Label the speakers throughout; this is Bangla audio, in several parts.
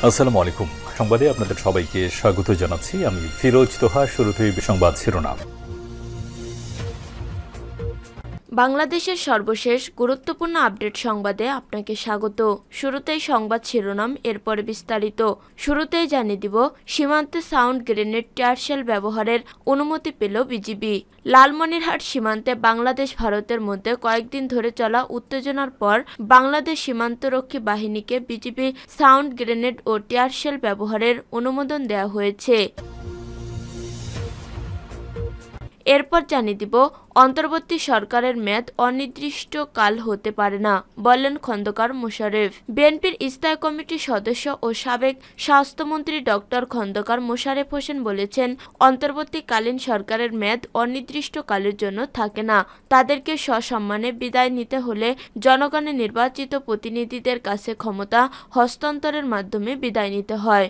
Speaker 1: আসসালামু আলাইকুম। সংবাদে আপনাদের সবাইকে স্বাগত জানাচ্ছি। আমি ফিরোজ তোহা। শুরুতেই সংবাদ শিরোনাম।
Speaker 2: বাংলাদেশের সর্বশেষ গুরুত্বপূর্ণ আপডেট সংবাদে আপনাকে স্বাগত। শুরুতেই সংবাদ শিরোনাম, এরপরে বিস্তারিত। শুরুতেই জানিয়ে দিব, সীমান্তে সাউন্ড গ্রেনেড টিয়ারশেল ব্যবহারের অনুমতি পেল বিজিবি। লালমনিরহাট সীমান্তে বাংলাদেশ ভারতের মধ্যে কয়েকদিন ধরে চলা উত্তেজনার পর বাংলাদেশ সীমান্তরক্ষী বাহিনীকে বিজিবি সাউন্ড গ্রেনেড ও টিয়ারশেল ব্যবহারের অনুমোদন দেওয়া হয়েছে। এরপর জানিয়ে দিব, অন্তর্বর্তী সরকারের মেয়াদ অনির্দিষ্টকাল হতে পারে না, বললেন খন্দকার মোশারেফ। বিএনপির স্থায়ী কমিটির সদস্য ও সাবেক স্বাস্থ্যমন্ত্রী ডক্টর খন্দকার মোশারেফ হোসেন বলেছেন, অন্তর্বর্তীকালীন সরকারের মেয়াদ অনির্দিষ্টকালের জন্য থাকে না। তাদেরকে সসম্মানে বিদায় নিতে হলে জনগণের নির্বাচিত প্রতিনিধিদের কাছে ক্ষমতা হস্তান্তরের মাধ্যমে বিদায় নিতে হয়।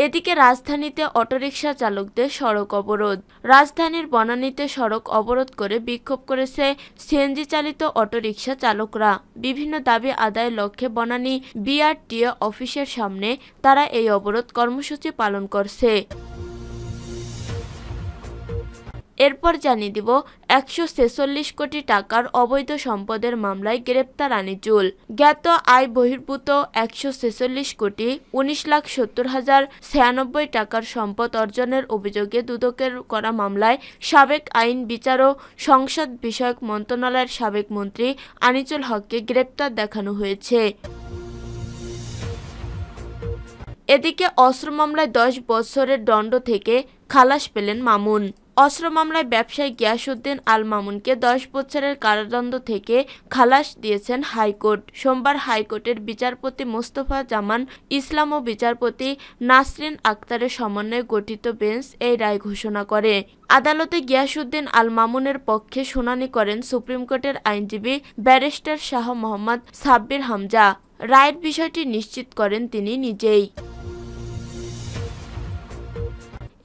Speaker 2: এদিকে রাজধানীতে অটোরিকশা চালকদের সড়ক অবরোধ। রাজধানীর বনানীতে সড়ক অবরোধ করে বিক্ষোভ করেছে সিএনজি চালিত অটোরিকশা চালকরা। বিভিন্ন দাবি আদায়ের লক্ষ্যে বনানী বিআরটিএ অফিসের সামনে তারা এই অবরোধ কর্মসূচি পালন করছে। এরপর জানিয়ে দিব, 146 কোটি টাকার অবৈধ সম্পদের মামলায় গ্রেপ্তার আনিজুল। জ্ঞাত আয় বহির্ভূত 146 কোটি 19,70,096 টাকার সম্পদ অর্জনের অভিযোগে দুদকের করা মামলায় সাবেক আইন বিচার ও সংসদ বিষয়ক মন্ত্রণালয়ের সাবেক মন্ত্রী আনিজুল হককে গ্রেপ্তার দেখানো হয়েছে। এদিকে অস্ত্র মামলায় 10 বছরের দণ্ড থেকে খালাস পেলেন মামুন। অস্ত্র মামলায় ব্যবসায়ী গিয়াসউদ্দিন আল মামুনকে 10 বছরের কারাদণ্ড থেকে খালাস দিয়েছেন হাইকোর্ট। সোমবার হাইকোর্টের বিচারপতি মোস্তফা জামান ইসলাম ও বিচারপতি নাসরিন আক্তারের সমন্বয়ে গঠিত বেঞ্চ এই রায় ঘোষণা করে। আদালতে গিয়াসউদ্দিন আল মামুনের পক্ষে শুনানি করেন সুপ্রিম কোর্টের আইনজীবী ব্যারিস্টার শাহ মোহাম্মদ সাব্বির হামজা। রায়ের বিষয়টি নিশ্চিত করেন তিনি নিজেই।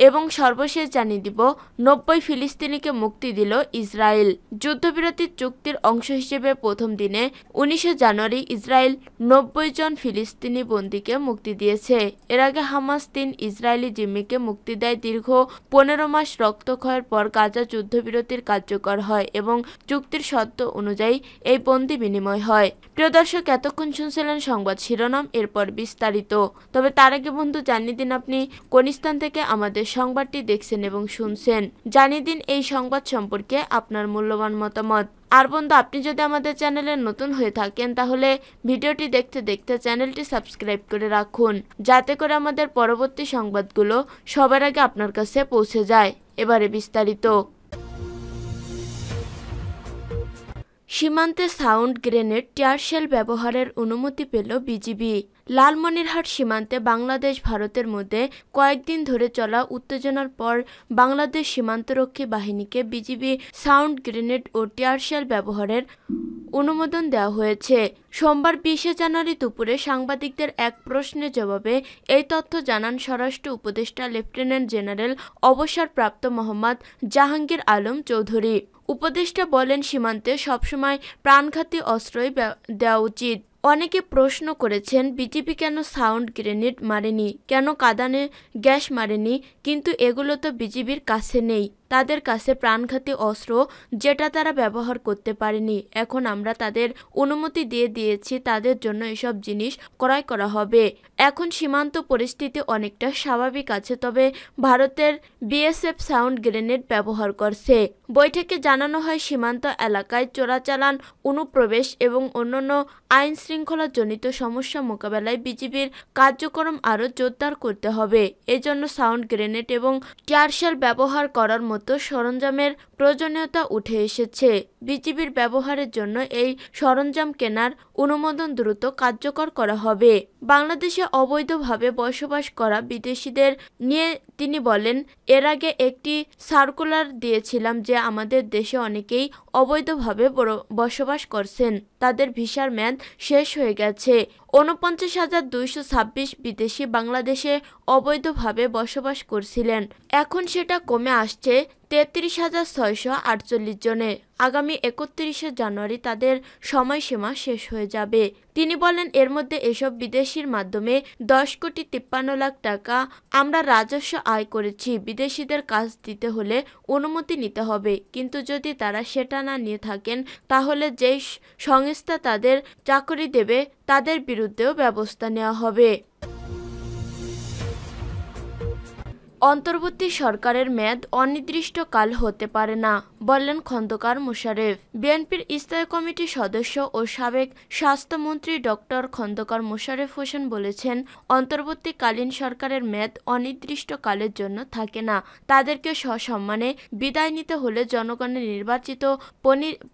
Speaker 2: এবং সর্বশেষ জানিয়ে দিব, 90 ফিলিস্তিনিকে মুক্তি দিল ইসরায়েল। যুদ্ধবিরতির চুক্তির অংশ হিসেবে প্রথম দিনে 19 জানুয়ারি ইসরায়েল 90 জন ফিলিস্তিনি বন্দীকে মুক্তি দিয়েছে। এর আগে হামাস 3 ইসরায়েলি জিম্মিকে মুক্তি দেয়। দীর্ঘ 15 মাস রক্তক্ষয়ের পর গাজা যুদ্ধবিরতির কার্যকর হয় এবং চুক্তির শর্ত অনুযায়ী এই বন্দি বিনিময় হয়। প্রিয় দর্শক, এতক্ষণ শুনছিলেন সংবাদ শিরোনাম, এরপর বিস্তারিত। তবে তার আগে বন্ধু জানিয়ে দিন, আপনি কোন স্থান থেকে আমাদের সংবাদটি দেখছেন এবং শুনছেন। জানিয়ে দিন এই সংবাদ সম্পর্কে আপনার মূল্যবান মতামত। আর বন্ধু, আপনি যদি আমাদের চ্যানেলে নতুন হয়ে থাকেন তাহলে ভিডিওটি দেখতে দেখতে চ্যানেলটি সাবস্ক্রাইব করে রাখুন, যাতে করে আমাদের পরবর্তী সংবাদগুলো সবার আগে আপনার কাছে পৌঁছে যায়। এবারে বিস্তারিত। সীমান্তে সাউন্ড গ্রেনেড টিয়ারশেল ব্যবহারের অনুমতি পেল বিজিবি। লালমনিরহাট সীমান্তে বাংলাদেশ ভারতের মধ্যে কয়েকদিন ধরে চলা উত্তেজনার পর বাংলাদেশ সীমান্তরক্ষী বাহিনীকে বিজিবি সাউন্ড গ্রেনেড ও টিয়ারশেল ব্যবহারের অনুমোদন দেওয়া হয়েছে। সোমবার 20 জানুয়ারি দুপুরে সাংবাদিকদের এক প্রশ্নের জবাবে এই তথ্য জানান স্বরাষ্ট্র উপদেষ্টা লেফটেন্যান্ট জেনারেল অবসরপ্রাপ্ত মোহাম্মদ জাহাঙ্গীর আলম চৌধুরী। উপদেষ্টা বলেন, সীমান্তে সবসময় প্রাণঘাতী অস্ত্রই দেওয়া উচিত। অনেকে প্রশ্ন করেছেন, বিজিবি কেন সাউন্ড গ্রেনেড মারেনি, কেন কাঁদানে গ্যাস মারেনি, কিন্তু এগুলো তো বিজিবির কাছে নেই। তাদের কাছে প্রাণঘাতী অস্ত্র যেটা তারা ব্যবহার করতে পারেনি। এখন আমরা তাদের অনুমতি দিয়ে দিয়েছি, তাদের জন্য এসব জিনিস ক্রয় করা হবে। এখন সীমান্ত পরিস্থিতি অনেকটা স্বাভাবিক আছে, তবে ভারতের বিএসএফ সাউন্ড গ্রেনেড ব্যবহার করছে। বৈঠকে জানানো হয়, সীমান্ত এলাকায় চোরাচালান, অনুপ্রবেশ এবং অন্যান্য আইন শৃঙ্খলাজনিত সমস্যা মোকাবেলায় বিজিবির কার্যক্রম আরও জোরদার করতে হবে। এজন্য সাউন্ড গ্রেনেড এবং টিয়ারশেল ব্যবহার করার মতো সরঞ্জামের প্রয়োজনীয়তা উঠে এসেছে। বিজিবির ব্যবহারের জন্য এই সরঞ্জাম কেনার অনুমোদন দ্রুত কার্যকর করা হবে। বাংলাদেশে অবৈধভাবে বসবাস করা বিদেশিদের নিয়ে তিনি বলেন, এর আগে একটি সার্কুলার দিয়েছিলাম যে আমাদের দেশে অনেকেই অবৈধভাবে বসবাস করছেন, তাদের ভিসার মেয়াদ শেষ হয়ে গেছে। 49,226 বিদেশি বাংলাদেশে অবৈধভাবে বসবাস করছিলেন, এখন সেটা কমে আসছে 33,648 জনে। আগামী 31শে জানুয়ারি তাদের সময়সীমা শেষ হয়ে যাবে। তিনি বলেন, এর মধ্যে এসব বিদেশির মাধ্যমে 10,53,00,000 টাকা আমরা রাজস্ব আয় করেছি। বিদেশিদের কাজ দিতে হলে অনুমতি নিতে হবে, কিন্তু যদি তারা সেটা না নিয়ে থাকেন তাহলে যেই সংস্থা তাদের চাকরি দেবে তাদের বিরুদ্ধেও ব্যবস্থা নেওয়া হবে। অন্তর্বর্তী সরকারের মেয়াদ অনির্দিষ্টকাল হতে পারে না, বললেন খন্দকার মোশারেফ। বিএনপির স্থায়ী কমিটির সদস্য ও সাবেক স্বাস্থ্যমন্ত্রী ডক্টর খন্দকার মোশারেফ হোসেন বলেছেন, অন্তর্বর্তীকালীন সরকারের মেয়াদ অনির্দিষ্টকালের জন্য থাকে না। তাদেরকে সসম্মানে বিদায় নিতে হলে জনগণের নির্বাচিত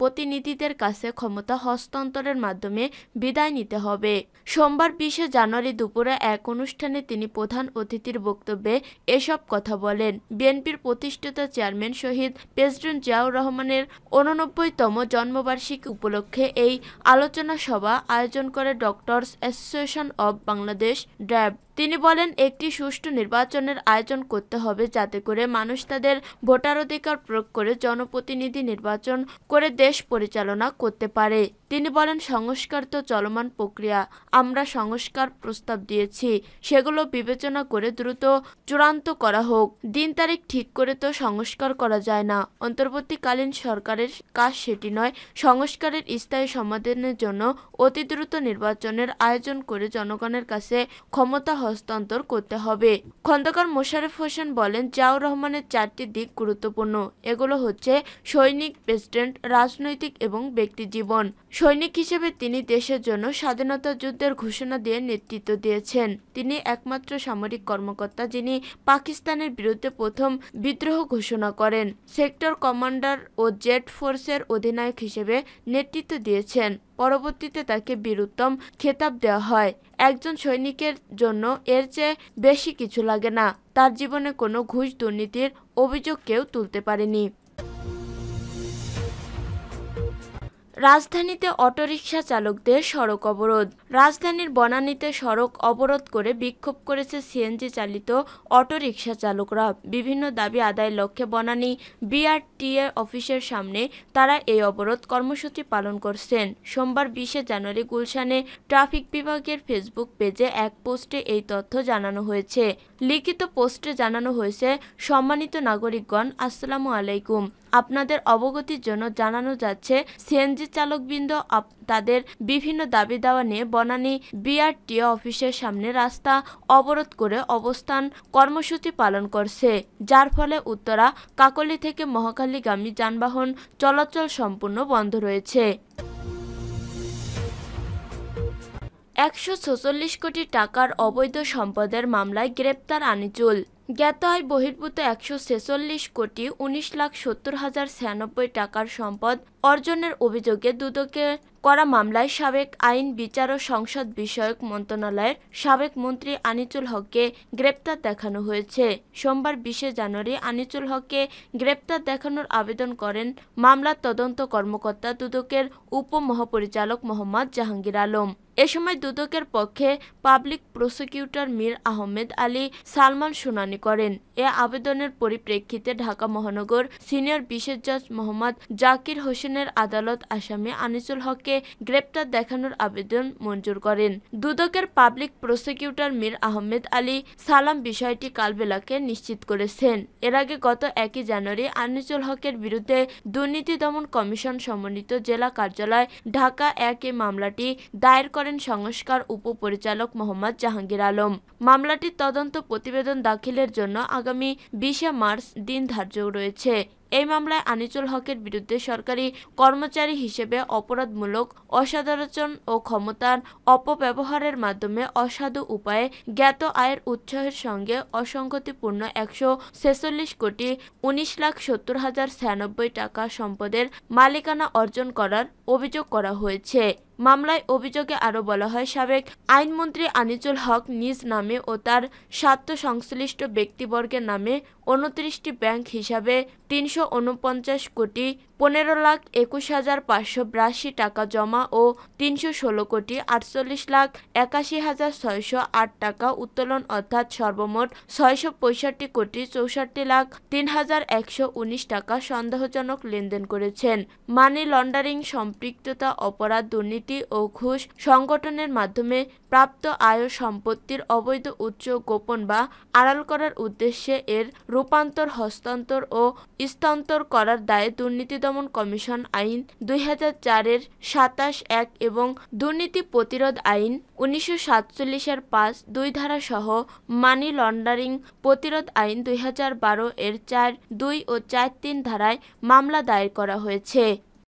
Speaker 2: প্রতিনিধিদের কাছে ক্ষমতা হস্তান্তরের মাধ্যমে বিদায় নিতে হবে। সোমবার 20শে জানুয়ারি দুপুরে এক অনুষ্ঠানে তিনি প্রধান অতিথির বক্তব্যে এসব কথা বলেন। বিএনপির প্রতিষ্ঠাতা চেয়ারম্যান শহীদ প্রেসিডেন্ট জিয়াউর রহমানের 89তম জন্মবার্ষিকী উপলক্ষে এই আলোচনা সভা আয়োজন করে ডক্টরস অ্যাসোসিয়েশন অব বাংলাদেশ ড্যাব। তিনি বলেন, একটি সুষ্ঠু নির্বাচনের আয়োজন করতে হবে যাতে করে মানুষ তাদের ভোটাধিকার প্রয়োগ করে জনপ্রতিনিধি নির্বাচন করে দেশ পরিচালনা করতে পারে। তিনি বলেন, সংস্কার তো চলমান প্রক্রিয়া। আমরা সংস্কার প্রস্তাব দিয়েছি, সেগুলো বিবেচনা করে দ্রুত চূড়ান্ত করা হোক। দিন তারিখ ঠিক করে তো সংস্কার করা যায় না। অন্তর্বর্তীকালীন সরকারের কাজ সেটি নয়। সংস্কারের স্থায়ী সমাধানের জন্য অতি দ্রুত নির্বাচনের আয়োজন করে জনগণের কাছে ক্ষমতা হস্তান্তর করতে হবে। খন্দকার মোশারেফ হোসেন বলেন, জিয়াউর রহমানের 4টি দিক গুরুত্বপূর্ণ। এগুলো হচ্ছে সৈনিক, প্রেসিডেন্ট, রাজনৈতিক এবং ব্যক্তি জীবন। সৈনিক হিসেবে তিনি দেশের জন্য স্বাধীনতা যুদ্ধের ঘোষণা দিয়ে নেতৃত্ব দিয়েছেন। তিনি একমাত্র সামরিক কর্মকর্তা যিনি পাকিস্তানের বিরুদ্ধে প্রথম বিদ্রোহ ঘোষণা করেন। সেক্টর কমান্ডার ও জেট ফোর্সের অধিনায়ক হিসেবে নেতৃত্ব দিয়েছেন। পরবর্তীতে তাকে বীরোত্তম খেতাব দেওয়া হয়। একজন সৈনিকের জন্য এর চেয়ে বেশি কিছু লাগে না। তার জীবনে কোনো ঘুষ দুর্নীতির অভিযোগ কেউ তুলতে পারেনি। রাজধানীতে অটোরিকশা চালকদের সড়ক অবরোধ। রাজধানীর বনানীতে সড়ক অবরোধ করে বিক্ষোভ করেছে সিএনজি চালিত অটোরিকশা চালকরা। বিভিন্ন দাবি আদায়ের লক্ষ্যে বনানী বিআরটিএ অফিসের সামনে তারা এই অবরোধ কর্মসূচি পালন করছেন। সোমবার 20শে জানুয়ারি গুলশানে ট্রাফিক বিভাগের ফেসবুক পেজে এক পোস্টে এই তথ্য জানানো হয়েছে। লিখিত পোস্টে জানানো হয়েছে, সম্মানিত নাগরিকগণ, আসসালামু আলাইকুম। আপনাদের অবগতির জন্য জানানো যাচ্ছে, সিএনজি চালকবৃন্দ তাদের বিভিন্ন দাবি দাওয়া নিয়ে বনানী বিআরটিএ অফিসের সামনে রাস্তা অবরোধ করে অবস্থান কর্মসূচি পালন করছে, যার ফলে উত্তরা কাকলী থেকে মহাখালীগামী যানবাহন চলাচল সম্পূর্ণ বন্ধ রয়েছে। 146 কোটি টাকার অবৈধ সম্পদের মামলায় গ্রেপ্তার আনিচুল। জ্ঞাত আয় বহির্ভূত 146 কোটি 19,70,096 টাকার সম্পদ অর্জনের অভিযোগে দুদকে করা মামলায় সাবেক আইন, বিচার ও সংসদ বিষয়ক মন্ত্রণালয়ের সাবেক মন্ত্রী আনিচুল হককে গ্রেপ্তার দেখানো হয়েছে। সোমবার 20শে জানুয়ারি আনিচুল হককে গ্রেপ্তার দেখানোর আবেদন করেন মামলার তদন্ত কর্মকর্তা দুদকের উপমহাপরিচালক মোহাম্মদ জাহাঙ্গীর আলম। এ সময় দুদকের পক্ষে পাবলিক প্রসিকিউটর মীর আহমেদ আলী সালমান শুনানি করেন। এ আবেদনের পরিপ্রেক্ষিতে ঢাকা মহানগর সিনিয়র বিশেষ জজ মোহাম্মদ জাকির হোসেনের আদালত আসামি আনিচুল হককে গ্রেপ্তার দেখানোর আবেদন মঞ্জুর করেন। দুদকের পাবলিক প্রসিকিউটর মীর আহমেদ আলী সালাম বিষয়টি কালবেলাকে নিশ্চিত করেছেন। এর আগে গত 1 জানুয়ারি আনিচুল হকের বিরুদ্ধে দুর্নীতি দমন কমিশন সমন্বিত জেলা কার্যালয় ঢাকা 1 এ মামলাটি দায়ের করেন সংস্কার উপপরিচালক মোহাম্মদ জাহাঙ্গীর আলম। মামলাটির তদন্ত প্রতিবেদন দাখিলের জন্য আগামী 20শে মার্চ দিন ধার্য রয়েছে। এই মামলায় আনিচুল হকের বিরুদ্ধে সরকারি কর্মচারী হিসেবে অপরাধমূলক অসদাচরণ ও ক্ষমতার অপব্যবহারের মাধ্যমে অসাধু উপায়ে জ্ঞাত আয়ের উৎসের সঙ্গে অসঙ্গতিপূর্ণ 146 কোটি 19,70,096 টাকা সম্পদের মালিকানা অর্জন করার অভিযোগ করা হয়েছে। মামলায় অভিযোগে আরও বলা হয়, সাবেক আইনমন্ত্রী আনিচুল হক নিজ নামে ও তার স্বার্থ সংশ্লিষ্ট ব্যক্তিবর্গের নামে 29টি ব্যাংক হিসাবে 349 কোটি 15,21,582 টাকা জমা ও 316,48,81,608 টাকা উত্তোলন অর্থাৎ সর্বমোট 665,64,03,119 টাকা সন্দেহজনক লেনদেন করেছেন। মানি লন্ডারিং, সম্পৃক্ততা, অপরাধ, দুর্নীতি ও ঘুষ সংগঠনের মাধ্যমে প্রাপ্ত আয় ও সম্পত্তির অবৈধ উৎস গোপন বা আড়াল করার উদ্দেশ্যে এর রূপান্তর, হস্তান্তর ও স্থানান্তর করার দায়ে দুর্নীতি দমন কমিশন আইন 2004-এর 27(1) এবং দুর্নীতি প্রতিরোধ আইন 1947-এর 5(2) ধারা সহ মানি লন্ডারিং প্রতিরোধ আইন 2012-এর 4(2) ও 4(3) ধারায় মামলা দায়ের করা হয়েছে।